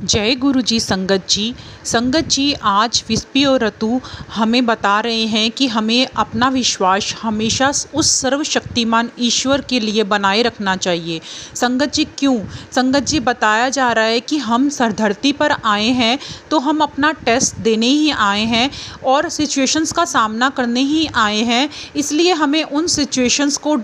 जय गुरु जी। संगत जी आज विस्पी और ऋतु हमें बता रहे हैं कि हमें अपना विश्वास हमेशा उस सर्वशक्तिमान ईश्वर के लिए बनाए रखना चाहिए। संगत जी क्यों? संगत जी बताया जा रहा है कि हम धरती पर आए हैं तो हम अपना टेस्ट देने ही आए हैं और सिचुएशंस का सामना करने ही आए हैं। इसलिए हमें उन सिचुएशंस को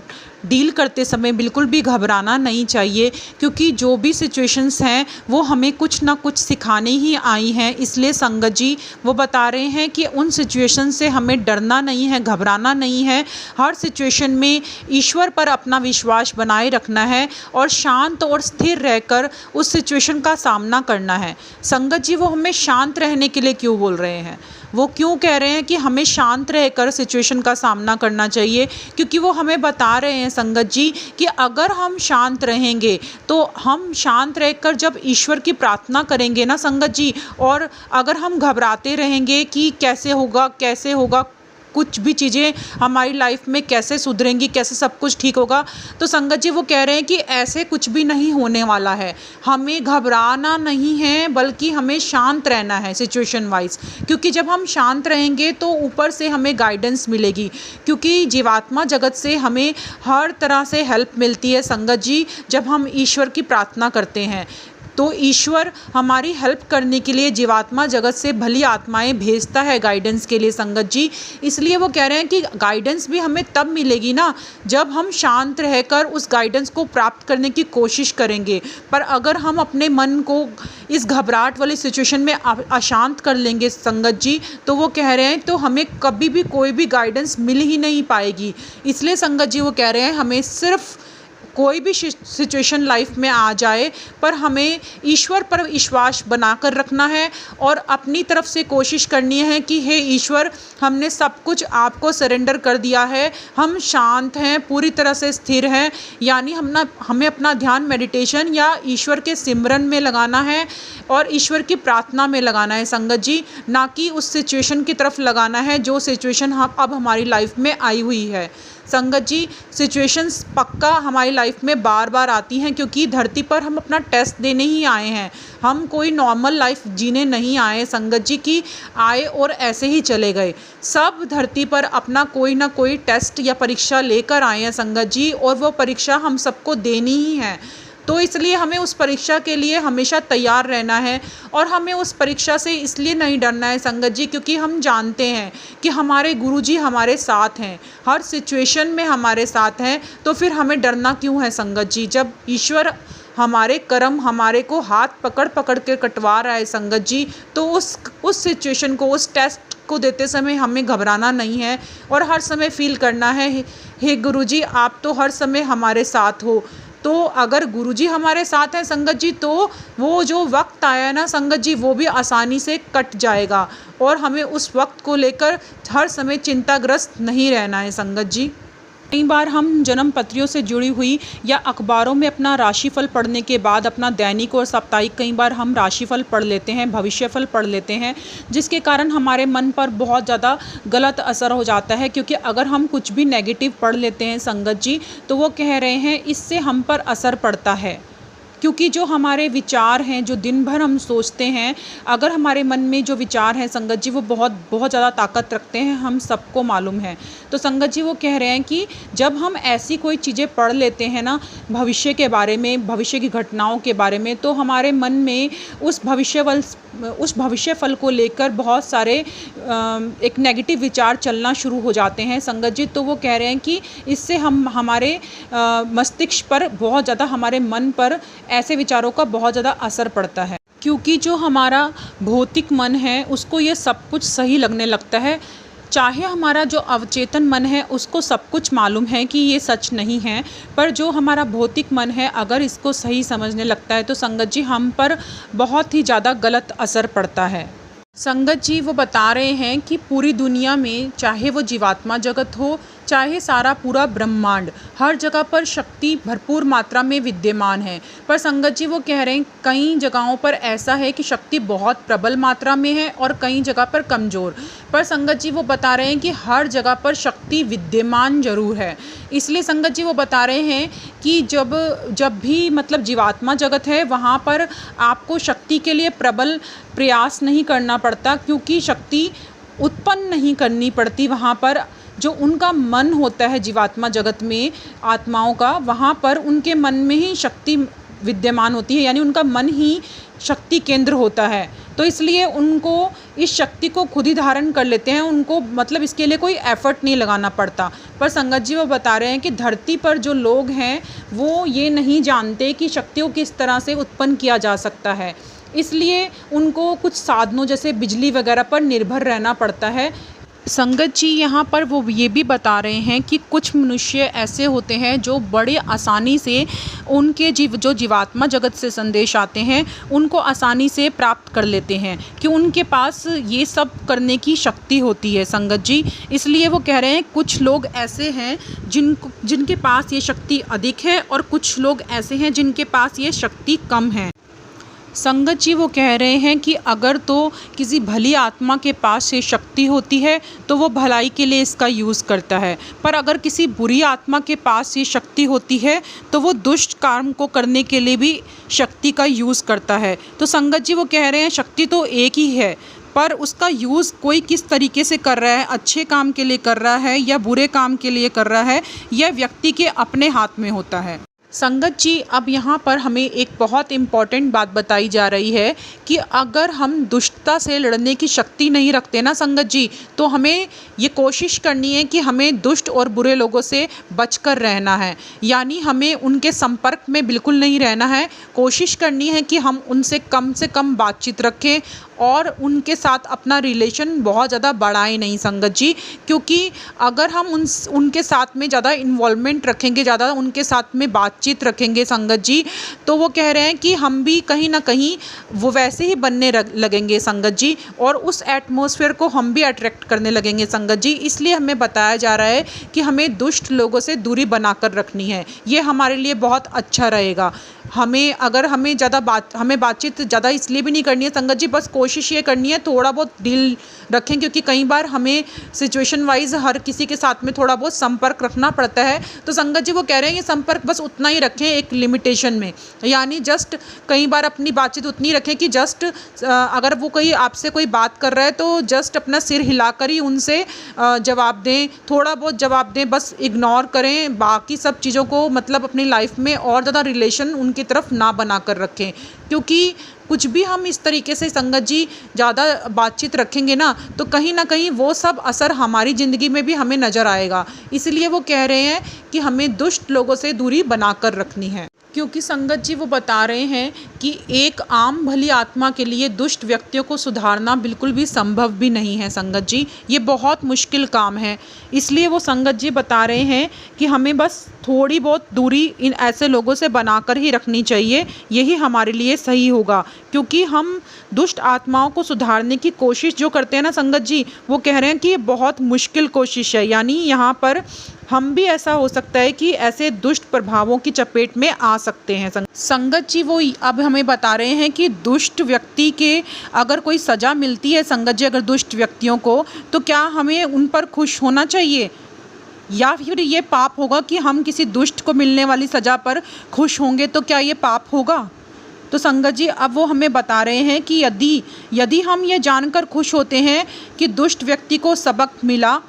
डील करते समय बिल्कुल भी घबराना नहीं चाहिए, क्योंकि जो भी सिचुएशंस हैं वो हमें कुछ ना कुछ सिखाने ही आई हैं। इसलिए संगत जी वो बता रहे हैं कि उन सिचुएशन से हमें डरना नहीं है, घबराना नहीं है। हर सिचुएशन में ईश्वर पर अपना विश्वास बनाए रखना है और शांत और स्थिर रहकर उस सिचुएशन का सामना करना है। संगत जी वो हमें शांत रहने के लिए क्यों बोल रहे हैं? वो क्यों कह रहे हैं कि हमें शांत रहकर सिचुएशन का सामना करना चाहिए? क्योंकि वो हमें बता रहे हैं संगत जी कि अगर हम शांत रहेंगे तो हम शांत रहकर जब ईश्वर की प्रार्थना करेंगे ना संगत जी, और अगर हम घबराते रहेंगे कि कैसे होगा कुछ भी चीज़ें हमारी लाइफ में कैसे सुधरेंगी, कैसे सब कुछ ठीक होगा, तो संगत जी वो कह रहे हैं कि ऐसे कुछ भी नहीं होने वाला है। हमें घबराना नहीं है बल्कि हमें शांत रहना है सिचुएशन वाइज, क्योंकि जब हम शांत रहेंगे तो ऊपर से हमें गाइडेंस मिलेगी, क्योंकि जीवात्मा जगत से हमें हर तरह से हेल्प मिलती है संगत जी। जब हम ईश्वर की प्रार्थना करते हैं तो ईश्वर हमारी हेल्प करने के लिए जीवात्मा जगत से भली आत्माएं भेजता है गाइडेंस के लिए संगत जी। इसलिए वो कह रहे हैं कि गाइडेंस भी हमें तब मिलेगी ना जब हम शांत रहकर उस गाइडेंस को प्राप्त करने की कोशिश करेंगे। पर अगर हम अपने मन को इस घबराहट वाली सिचुएशन में अशांत कर लेंगे संगत जी, तो वो कह रहे हैं तो हमें कभी भी कोई भी गाइडेंस मिल ही नहीं पाएगी। इसलिए संगत जी वो कह रहे हैं हमें सिर्फ कोई भी सिचुएशन लाइफ में आ जाए पर हमें ईश्वर पर विश्वास बनाकर रखना है और अपनी तरफ से कोशिश करनी है कि हे ईश्वर, हमने सब कुछ आपको सरेंडर कर दिया है, हम शांत हैं, पूरी तरह से स्थिर हैं। यानी हमें अपना ध्यान मेडिटेशन या ईश्वर के सिमरन में लगाना है और ईश्वर की प्रार्थना में लगाना है संगत जी, ना कि उस सिचुएशन की तरफ लगाना है जो सिचुएशन अब हमारी लाइफ में आई हुई है। संगत जी सिचुएशंस पक्का हमारी लाइफ में बार बार आती हैं, क्योंकि धरती पर हम अपना टेस्ट देने ही आए हैं। हम कोई नॉर्मल लाइफ जीने नहीं आए संगत जी की आए और ऐसे ही चले गए। सब धरती पर अपना कोई ना कोई टेस्ट या परीक्षा लेकर आए हैं संगत जी, और वो परीक्षा हम सबको देनी ही है। तो इसलिए हमें उस परीक्षा के लिए हमेशा तैयार रहना है और हमें उस परीक्षा से इसलिए नहीं डरना है संगत जी, क्योंकि हम जानते हैं कि हमारे गुरुजी हमारे साथ हैं, हर सिचुएशन में हमारे साथ हैं। तो फिर हमें डरना क्यों है संगत जी? जब ईश्वर हमारे कर्म हमारे को हाथ पकड़ पकड़ के कटवा रहा है संगत जी, तो उस सिचुएशन को, उस टेस्ट को देते समय हमें घबराना नहीं है और हर समय फील करना है हे गुरुजी आप तो हर समय हमारे साथ हो। तो अगर गुरुजी हमारे साथ हैं संगत जी, तो वो जो वक्त आया ना संगत जी वो भी आसानी से कट जाएगा और हमें उस वक्त को लेकर हर समय चिंताग्रस्त नहीं रहना है संगत जी। कई बार हम जन्म पत्रियों से जुड़ी हुई या अखबारों में अपना राशिफल पढ़ने के बाद अपना दैनिक और साप्ताहिक कई बार हम राशिफल पढ़ लेते हैं, भविष्यफल पढ़ लेते हैं, जिसके कारण हमारे मन पर बहुत ज़्यादा गलत असर हो जाता है। क्योंकि अगर हम कुछ भी नेगेटिव पढ़ लेते हैं संगत जी, तो वो कह रहे हैं इससे हम पर असर पड़ता है। क्योंकि जो हमारे विचार हैं, जो दिन भर हम सोचते हैं, अगर हमारे मन में जो विचार हैं संगत जी वो बहुत ज़्यादा ताकत रखते हैं, हम सबको मालूम है। तो संगत जी वो कह रहे हैं कि जब हम ऐसी कोई चीज़ें पढ़ लेते हैं ना भविष्य के बारे में, भविष्य की घटनाओं के बारे में, तो हमारे मन में उस भविष्य फल को लेकर बहुत सारे एक नेगेटिव विचार चलना शुरू हो जाते हैं संगत जी। तो वो कह रहे हैं कि इससे हमारे मस्तिष्क पर बहुत ज़्यादा, हमारे मन पर ऐसे विचारों का बहुत ज़्यादा असर पड़ता है, क्योंकि जो हमारा भौतिक मन है उसको ये सब कुछ सही लगने लगता है। चाहे हमारा जो अवचेतन मन है उसको सब कुछ मालूम है कि ये सच नहीं है, पर जो हमारा भौतिक मन है अगर इसको सही समझने लगता है तो संगत जी हम पर बहुत ही ज़्यादा गलत असर पड़ता है। संगत जी वो बता रहे हैं कि पूरी दुनिया में चाहे वो जीवात्मा जगत हो, चाहे सारा पूरा ब्रह्मांड, हर जगह पर शक्ति भरपूर मात्रा में विद्यमान है। पर संगत जी वो कह रहे हैं कई जगहों पर ऐसा है कि शक्ति बहुत प्रबल मात्रा में है और कई जगह पर कमज़ोर। पर संगत जी वो बता रहे हैं कि हर जगह पर शक्ति विद्यमान ज़रूर है। इसलिए संगत जी वो बता रहे हैं कि जब भी मतलब जीवात्मा जगत है वहाँ पर आपको शक्ति के लिए प्रबल प्रयास नहीं करना पड़ता, क्योंकि शक्ति उत्पन्न नहीं करनी पड़ती। वहाँ पर जो उनका मन होता है जीवात्मा जगत में आत्माओं का, वहाँ पर उनके मन में ही शक्ति विद्यमान होती है, यानी उनका मन ही शक्ति केंद्र होता है। तो इसलिए उनको इस शक्ति को खुद ही धारण कर लेते हैं, उनको मतलब इसके लिए कोई एफर्ट नहीं लगाना पड़ता। पर संगत जी वो बता रहे हैं कि धरती पर जो लोग हैं वो ये नहीं जानते कि शक्ति को किस तरह से उत्पन्न किया जा सकता है, इसलिए उनको कुछ साधनों जैसे बिजली वगैरह पर निर्भर रहना पड़ता है। संगत जी यहाँ पर वो ये भी बता रहे हैं कि कुछ मनुष्य ऐसे होते हैं जो बड़े आसानी से उनके जो जीवात्मा जगत से संदेश आते हैं उनको आसानी से प्राप्त कर लेते हैं, कि उनके पास ये सब करने की शक्ति होती है संगत जी। इसलिए वो कह रहे हैं कुछ लोग ऐसे हैं जिनके पास ये शक्ति अधिक है और कुछ लोग ऐसे हैं जिनके पास ये शक्ति कम है। संगत जी वो कह रहे हैं कि अगर तो किसी भली आत्मा के पास ये शक्ति होती है तो वो भलाई के लिए इसका यूज़ करता है, पर अगर किसी बुरी आत्मा के पास ये शक्ति होती है तो वो दुष्ट काम को करने के लिए भी शक्ति का यूज़ करता है। तो संगत जी वो कह रहे हैं शक्ति तो एक ही है, पर उसका यूज़ कोई किस तरीके से कर रहा है, अच्छे काम के लिए कर रहा है या बुरे काम के लिए कर रहा है, यह व्यक्ति के अपने हाथ में होता है। संगत जी अब यहाँ पर हमें एक बहुत इम्पॉर्टेंट बात बताई जा रही है कि अगर हम दुष्टता से लड़ने की शक्ति नहीं रखते ना संगत जी, तो हमें ये कोशिश करनी है कि हमें दुष्ट और बुरे लोगों से बचकर रहना है, यानी हमें उनके संपर्क में बिल्कुल नहीं रहना है। कोशिश करनी है कि हम उनसे कम बातचीत रखें और उनके साथ अपना रिलेशन बहुत ज़्यादा बढ़ाएं नहीं संगत जी, क्योंकि अगर हम उनके साथ में ज़्यादा इन्वॉल्वमेंट रखेंगे, ज़्यादा उनके साथ में बातचीत रखेंगे संगत जी, तो वो कह रहे हैं कि हम भी कहीं ना कहीं वो वैसे ही बनने लगेंगे संगत जी, और उस एटमॉस्फेयर को हम भी अट्रैक्ट करने लगेंगे संगत जी। इसलिए हमें बताया जा रहा है कि हमें दुष्ट लोगों से दूरी बनाकर रखनी है, ये हमारे लिए बहुत अच्छा रहेगा। हमें बातचीत ज़्यादा इसलिए भी नहीं करनी है संगत जी, बस कोशिश ये करनी है थोड़ा बहुत दिल रखें, क्योंकि कई बार हमें सिचुएशन वाइज हर किसी के साथ में थोड़ा बहुत संपर्क रखना पड़ता है। तो संगत जी वो कह रहे हैं ये संपर्क बस उतना ही रखें एक लिमिटेशन में, यानी जस्ट कई बार अपनी बातचीत उतनी रखें कि जस्ट अगर वो कोई आपसे कोई बात कर रहा है तो जस्ट अपना सिर हिलाकर ही उनसे जवाब दें, थोड़ा बहुत जवाब दें, बस इग्नोर करें, बाकी सब चीज़ों को मतलब अपनी लाइफ में और ज़्यादा रिलेशन उनकी तरफ ना बना कर रखें। क्योंकि कुछ भी हम इस तरीके से संगत जी ज़्यादा बातचीत रखेंगे ना तो कहीं ना कहीं वो सब असर हमारी ज़िंदगी में भी हमें नज़र आएगा। इसलिए वो कह रहे हैं कि हमें दुष्ट लोगों से दूरी बनाकर रखनी है, क्योंकि संगत जी वो बता रहे हैं कि एक आम भली आत्मा के लिए दुष्ट व्यक्तियों को सुधारना बिल्कुल भी संभव भी नहीं है संगत जी, ये बहुत मुश्किल काम है। इसलिए वो संगत जी बता रहे हैं कि हमें बस थोड़ी बहुत दूरी इन ऐसे लोगों से बनाकर ही रखनी चाहिए, यही हमारे लिए सही होगा। क्योंकि हम दुष्ट आत्माओं को सुधारने की कोशिश जो करते हैं ना संगत जी, वो कह रहे हैं कि ये बहुत मुश्किल कोशिश है, यानी यहाँ पर हम भी ऐसा हो सकता है कि ऐसे दुष्ट प्रभावों की चपेट में आ सकते हैं। संगत जी वो अब हमें बता रहे हैं कि दुष्ट व्यक्ति के अगर कोई सज़ा मिलती है संगत जी अगर दुष्ट व्यक्तियों को, तो क्या हमें उन पर खुश होना चाहिए या फिर ये पाप होगा कि हम किसी दुष्ट को मिलने वाली सज़ा पर खुश होंगे, तो क्या ये पाप होगा? तो संगत जी अब वो हमें बता रहे हैं कि यदि हम ये जानकर खुश होते हैं कि दुष्ट व्यक्ति को सबक मिला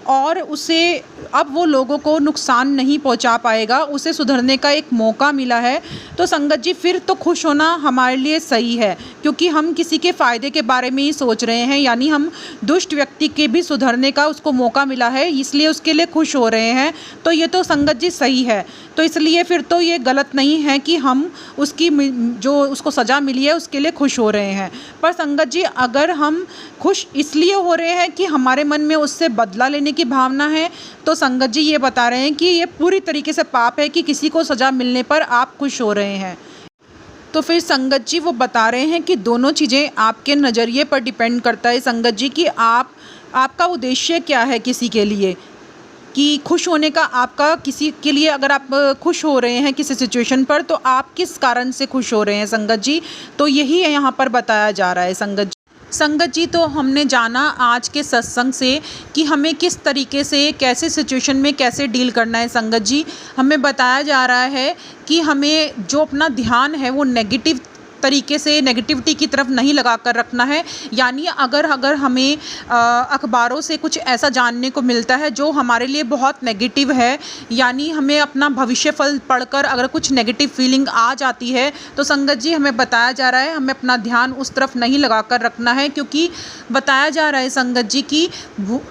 और उसे अब वो लोगों को नुकसान नहीं पहुंचा पाएगा, उसे सुधरने का एक मौका मिला है, तो संगत जी फिर तो खुश होना हमारे लिए सही है, क्योंकि हम किसी के फ़ायदे के बारे में ही सोच रहे हैं, यानी हम दुष्ट व्यक्ति के भी सुधरने का उसको मौका मिला है इसलिए उसके लिए खुश हो रहे हैं, तो ये तो संगत जी सही है। तो इसलिए फिर तो ये गलत नहीं है कि हम उसको सज़ा मिली है उसके लिए खुश हो रहे हैं। पर संगत जी अगर हम खुश इसलिए हो रहे हैं कि हमारे मन में उससे बदला लेने की भावना है, तो संगत जी ये बता रहे हैं कि ये पूरी तरीके से पाप है कि किसी को सज़ा मिलने पर आप खुश हो रहे हैं। तो फिर संगत जी वो बता रहे हैं कि दोनों चीज़ें आपके नज़रिए पर डिपेंड करता है संगत जी कि आपका उद्देश्य क्या है किसी के लिए। कि खुश होने का आपका किसी के लिए, अगर आप खुश हो रहे हैं किसी सिचुएशन पर, तो आप किस कारण से खुश हो रहे हैं संगत जी, तो यही यहाँ पर बताया जा रहा है संगत जी। संगत जी, तो हमने जाना आज के सत्संग से कि हमें किस तरीके से कैसे सिचुएशन में कैसे डील करना है संगत जी। हमें बताया जा रहा है कि हमें जो अपना ध्यान है वो नेगेटिव तरीके से, नेगेटिविटी की तरफ नहीं लगा कर रखना है। यानी अगर अगर हमें अखबारों से कुछ ऐसा जानने को मिलता है जो हमारे लिए बहुत नेगेटिव है, यानी हमें अपना भविष्य फल पढ़कर अगर कुछ नेगेटिव फीलिंग आ जाती है, तो संगत जी हमें बताया जा रहा है हमें अपना ध्यान उस तरफ नहीं लगा कर रखना है। क्योंकि बताया जा रहा है संगत जी कि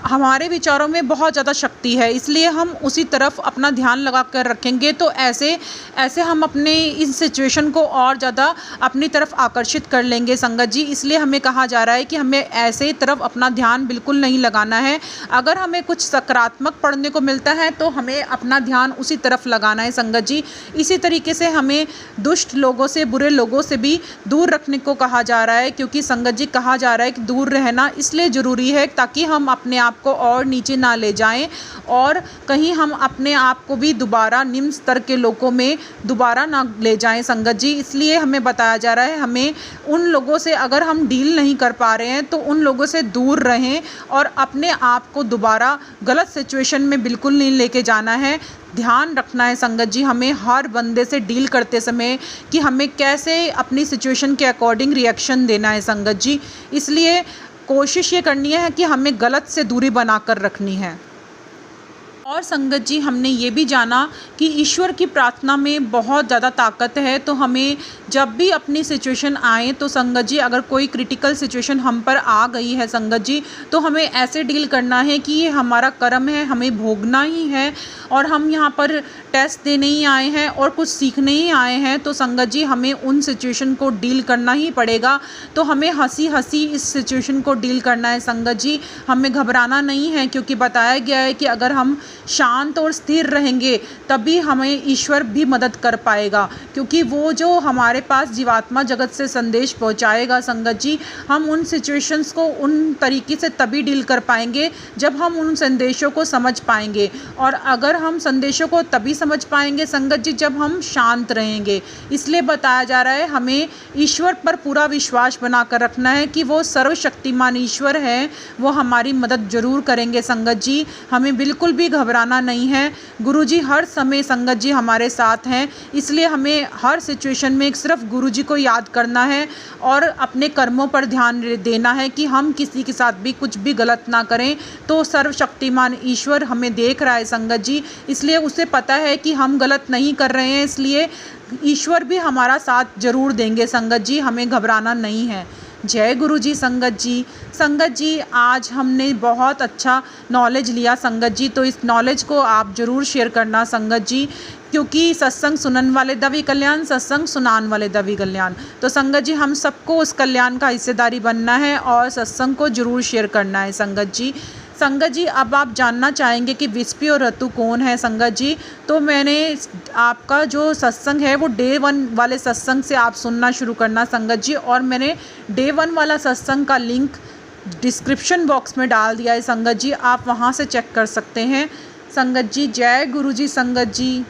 हमारे विचारों में बहुत ज़्यादा शक्ति है, इसलिए हम उसी तरफ अपना ध्यान लगा कर रखेंगे तो ऐसे ऐसे हम अपने इस सिचुएशन को और ज़्यादा अपनी तरफ आकर्षित कर लेंगे संगत जी। इसलिए हमें कहा जा रहा है कि हमें ऐसे तरफ अपना ध्यान बिल्कुल नहीं लगाना है। अगर हमें कुछ सकारात्मक पढ़ने को मिलता है तो हमें अपना ध्यान उसी तरफ लगाना है संगत जी। इसी तरीके से हमें दुष्ट लोगों से, बुरे लोगों से भी दूर रखने को कहा जा रहा है। क्योंकि संगत जी कहा जा रहा है कि दूर रहना इसलिए ज़रूरी है ताकि हम अपने आप को और नीचे ना ले जाएं और कहीं हम अपने आप को भी दोबारा निम्न स्तर के लोगों में दोबारा ना ले जाएं संगत जी। इसलिए हमें बताया जा रहा है हमें उन लोगों से, अगर हम डील नहीं कर पा रहे हैं तो उन लोगों से दूर रहें और अपने आप को दोबारा गलत सिचुएशन में बिल्कुल नहीं लेके जाना है। ध्यान रखना है संगत जी हमें हर बंदे से डील करते समय कि हमें कैसे अपनी सिचुएशन के अकॉर्डिंग रिएक्शन देना है संगत जी। इसलिए कोशिश ये करनी है कि हमें गलत से दूरी बनाकर रखनी है। और संगत जी हमने ये भी जाना कि ईश्वर की प्रार्थना में बहुत ज़्यादा ताकत है। तो हमें जब भी अपनी सिचुएशन आए तो संगत जी अगर कोई क्रिटिकल सिचुएशन हम पर आ गई है संगत जी, तो हमें ऐसे डील करना है कि ये हमारा कर्म है, हमें भोगना ही है और हम यहाँ पर टेस्ट देने ही आए हैं और कुछ सीखने ही आए हैं। तो संगत जी हमें उन सिचुएशन को डील करना ही पड़ेगा। तो हमें हंसी हंसी इस सिचुएशन को डील करना है संगत जी, हमें घबराना नहीं है। क्योंकि बताया गया है कि अगर हम शांत और स्थिर रहेंगे तभी हमें ईश्वर भी मदद कर पाएगा। क्योंकि वो जो हमारे पास जीवात्मा जगत से संदेश पहुंचाएगा संगत जी, हम उन सिचुएशंस को उन तरीके से तभी डील कर पाएंगे जब हम उन संदेशों को समझ पाएंगे। और अगर हम संदेशों को तभी समझ पाएंगे संगत जी जब हम शांत रहेंगे। इसलिए बताया जा रहा है हमें ईश्वर पर पूरा विश्वास बनाकर रखना है कि वो सर्वशक्तिमान ईश्वर है, वो हमारी मदद जरूर करेंगे संगत जी। हमें बिल्कुल भी घबराना नहीं है। गुरुजी हर समय संगत जी हमारे साथ हैं। इसलिए हमें हर सिचुएशन में सिर्फ गुरुजी को याद करना है और अपने कर्मों पर ध्यान देना है कि हम किसी के साथ भी कुछ भी गलत ना करें। तो सर्वशक्तिमान ईश्वर हमें देख रहा है संगत जी, इसलिए उसे पता है कि हम गलत नहीं कर रहे हैं, इसलिए ईश्वर भी हमारा साथ जरूर देंगे संगत जी, हमें घबराना नहीं है। जय गुरु जी संगत जी। संगत जी आज हमने बहुत अच्छा नॉलेज लिया संगत जी, तो इस नॉलेज को आप ज़रूर शेयर करना संगत जी। क्योंकि सत्संग सुनन वाले दवी कल्याण, सत्संग सुनान वाले दवी कल्याण। तो संगत जी हम सबको उस कल्याण का हिस्सेदारी बनना है और सत्संग को ज़रूर शेयर करना है संगत जी। संगत जी अब आप जानना चाहेंगे कि विस्पी और ऋतु कौन है संगत जी, तो मैंने आपका जो सत्संग है वो डे 1 वाले सत्संग से आप सुनना शुरू करना संगत जी। और मैंने डे 1 वाला सत्संग का लिंक डिस्क्रिप्शन बॉक्स में डाल दिया है संगत जी, आप वहाँ से चेक कर सकते हैं संगत जी। जय गुरु जी संगत जी।